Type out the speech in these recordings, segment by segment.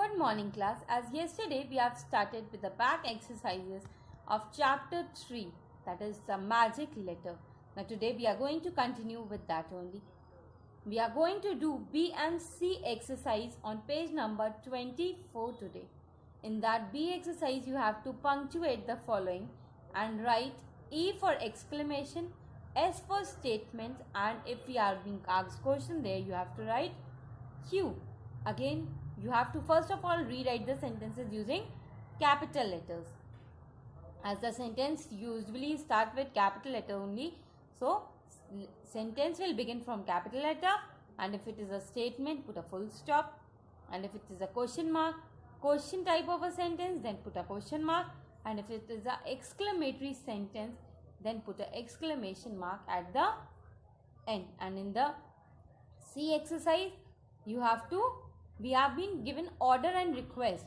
Good morning class. As yesterday we have started with the back exercises of chapter 3, that is the magic letter. Now today we are going to continue with that only. We are going to do B and C exercise on page number 24 today. In that B exercise you have to punctuate the following and write E for exclamation, S for statement, and if we are being asked question there you have to write Q. Again you have to first of all rewrite the sentences using capital letters, as the sentence usually start with capital letter only. So sentence will begin from capital letter, and if it is a statement put a full stop, and if it is a question mark, question type of a sentence, then put a question mark, and if it is a exclamatory sentence then put a exclamation mark at the end. And in the C exercise we have been given order and request.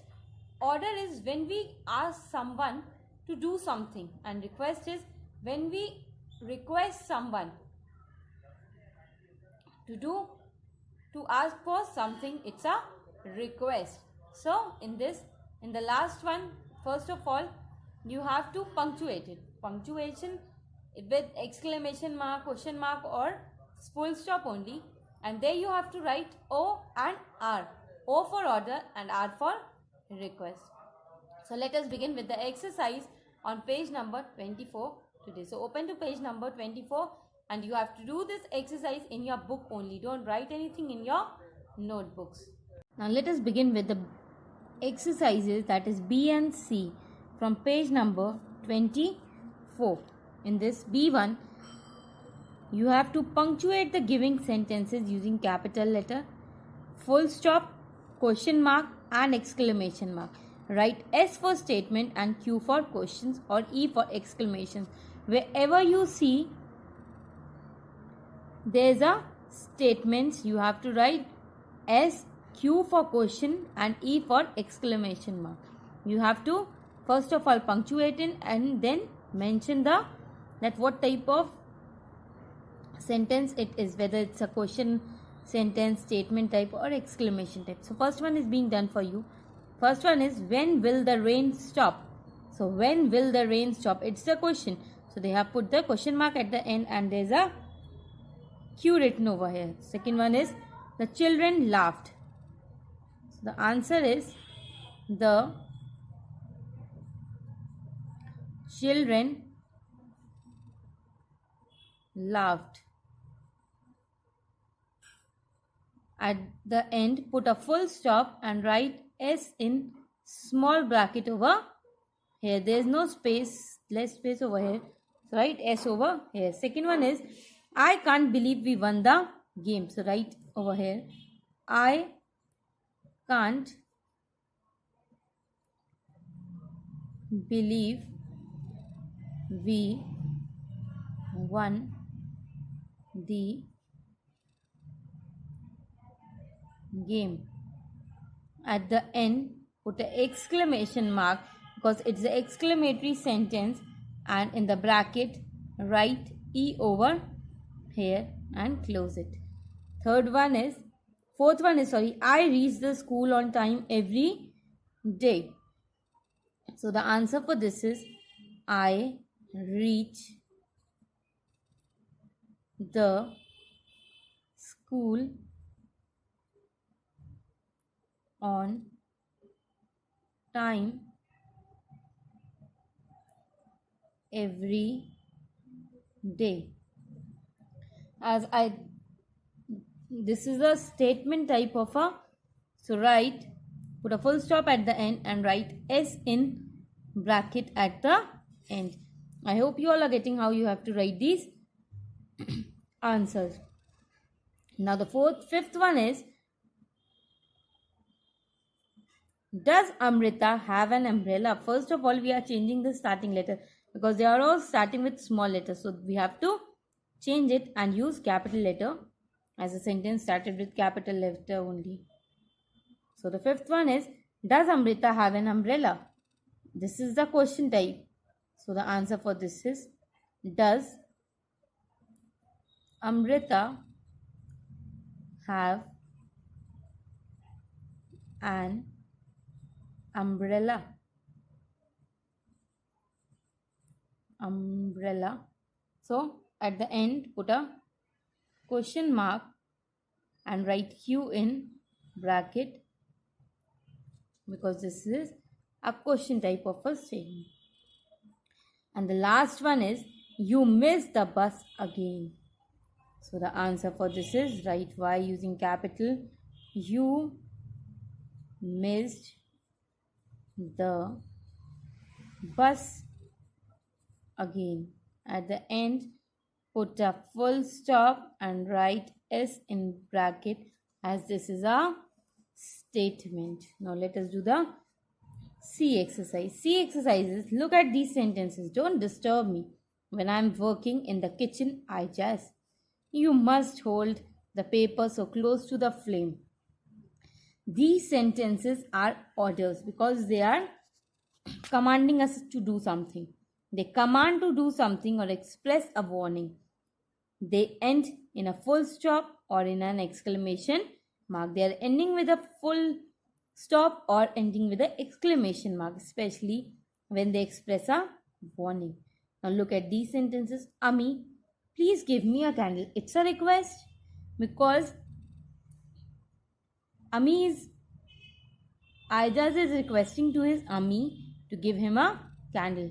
Order is when we ask someone to do something, and request is when we request someone to ask for something. It's a request. So in the last one, first of all you have to punctuate it. Punctuation with exclamation mark, question mark, or full stop only, and there you have to write O and R. O for order and R for request. So let us begin with the exercise on page number 24 today. So open to page number 24 and you have to do this exercise in your book only. Don't write anything in your notebooks. Now let us begin with the exercises, that is B and C, from page number 24. In this B1, you have to punctuate the giving sentences using capital letter, full stop, question mark, and exclamation mark. Write S for statement and Q for questions or E for exclamations. Wherever you see there is a statements, you have to write S, Q for question, and E for exclamation mark. You have to first of all punctuate it and then mention that what type of sentence it is, whether it's a question, sentence, statement type, or exclamation type. So first one is being done for you. First one is, when will the rain stop? So when will the rain stop? It's the question. So they have put the question mark at the end and there's a Q written over here. Second one is, the children laughed. So the answer is, the children laughed. At the end put a full stop and write S in small bracket over here. There is no space, less space over here. So write S over here. Second one is, I can't believe we won the game. So write over here, I can't believe we won the game. At the end put an exclamation mark because it's the exclamatory sentence, and in the bracket write E over here and close it. Fourth one is, I reach the school on time every day. So the answer for this is, I reach the school on time every day. This is a statement type of a, so put a full stop at the end and write S in bracket at the end. I hope you all are getting how you have to write these answers. Now the fifth one is, does Amrita have an umbrella? First of all we are changing the starting letter because they are all starting with small letters, so we have to change it and use capital letter, as the sentence started with capital letter only. So the fifth one is, does Amrita have an umbrella? This is the question type. So the answer for this is, does Amrita have an umbrella, umbrella. So at the end put a question mark and write Q in bracket, because this is a question type of a statement. And the last one is you missed the bus again. So the answer for this is write Y using capital. You missed the bus again. At the end put a full stop and write S in bracket, as this is a statement. Now let us do the C exercise. C exercises. Look at these sentences. Don't disturb me when I am working in the kitchen. I just. You must hold the paper so close to the flame. These sentences are orders because they are commanding us to do something. They command to do something or express a warning. They end in a full stop or in an exclamation mark. They are ending with a full stop or ending with an exclamation mark, especially when they express a warning. Now look at these sentences. Ami, please give me a candle. It's a request because Aijaz is requesting to his Ami to give him a candle.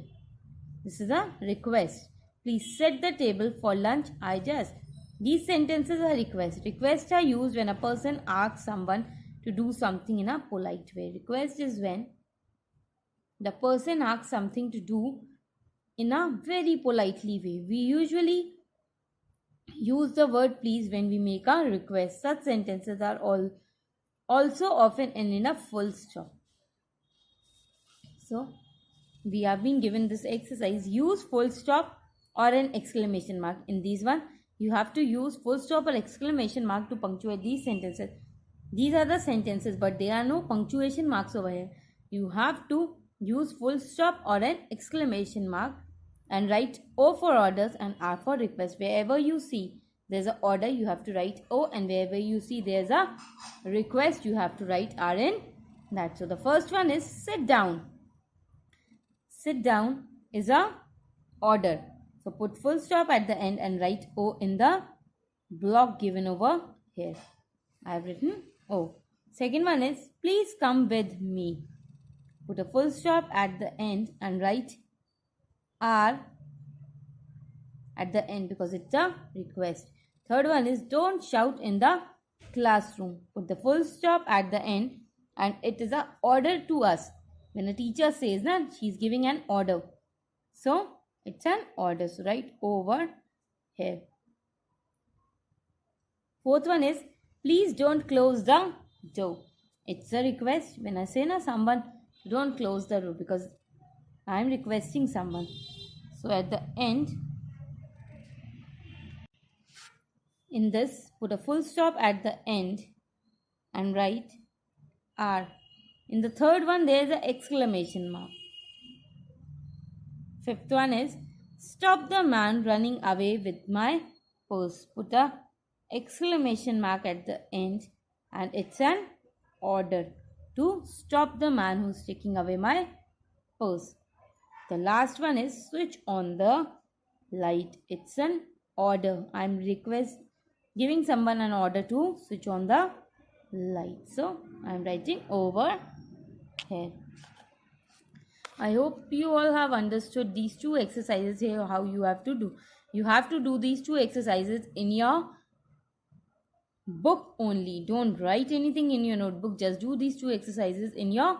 This is a request. Please set the table for lunch, Aijaz. These sentences are requests. Requests are used when a person asks someone to do something in a polite way. Request is when the person asks something to do in a very politely way. We usually use the word please when we make a request. Such sentences are also often end in a full stop. So we have been given this exercise. Use full stop or an exclamation mark. In these one, you have to use full stop or exclamation mark to punctuate these sentences. These are the sentences, but there are no punctuation marks over here. You have to use full stop or an exclamation mark and write O for orders and R for request. Wherever you see there's an order, you have to write O, and wherever you see there's a request, you have to write R in that. So the first one is sit down. Sit down is a order. So put full stop at the end and write O in the block given over here. I have written O. Second one is please come with me. Put a full stop at the end and write R at the end because it's a request. Third one is don't shout in the classroom. Put the full stop at the end and it is an order to us. When a teacher says that she's giving an order, so it's an order. So write over here. Fourth one is please don't close the door. It's a request. When I say na someone don't close the door because I am requesting someone. So at the end, in this, put a full stop at the end and write R. In the third one, there is an exclamation mark. Fifth one is stop the man running away with my purse. Put a exclamation mark at the end and it's an order to stop the man who's taking away my purse. The last one is switch on the light. It's an order. I'm giving someone an order to switch on the light. So I'm writing over here. I hope you all have understood these two exercises here, how you have to do. You have to do these two exercises in your book only. Don't write anything in your notebook. Just do these two exercises in your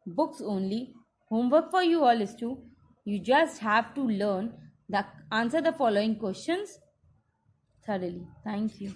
books only. Homework for you all is to, you just have to learn answer the following questions thoroughly. Thank you.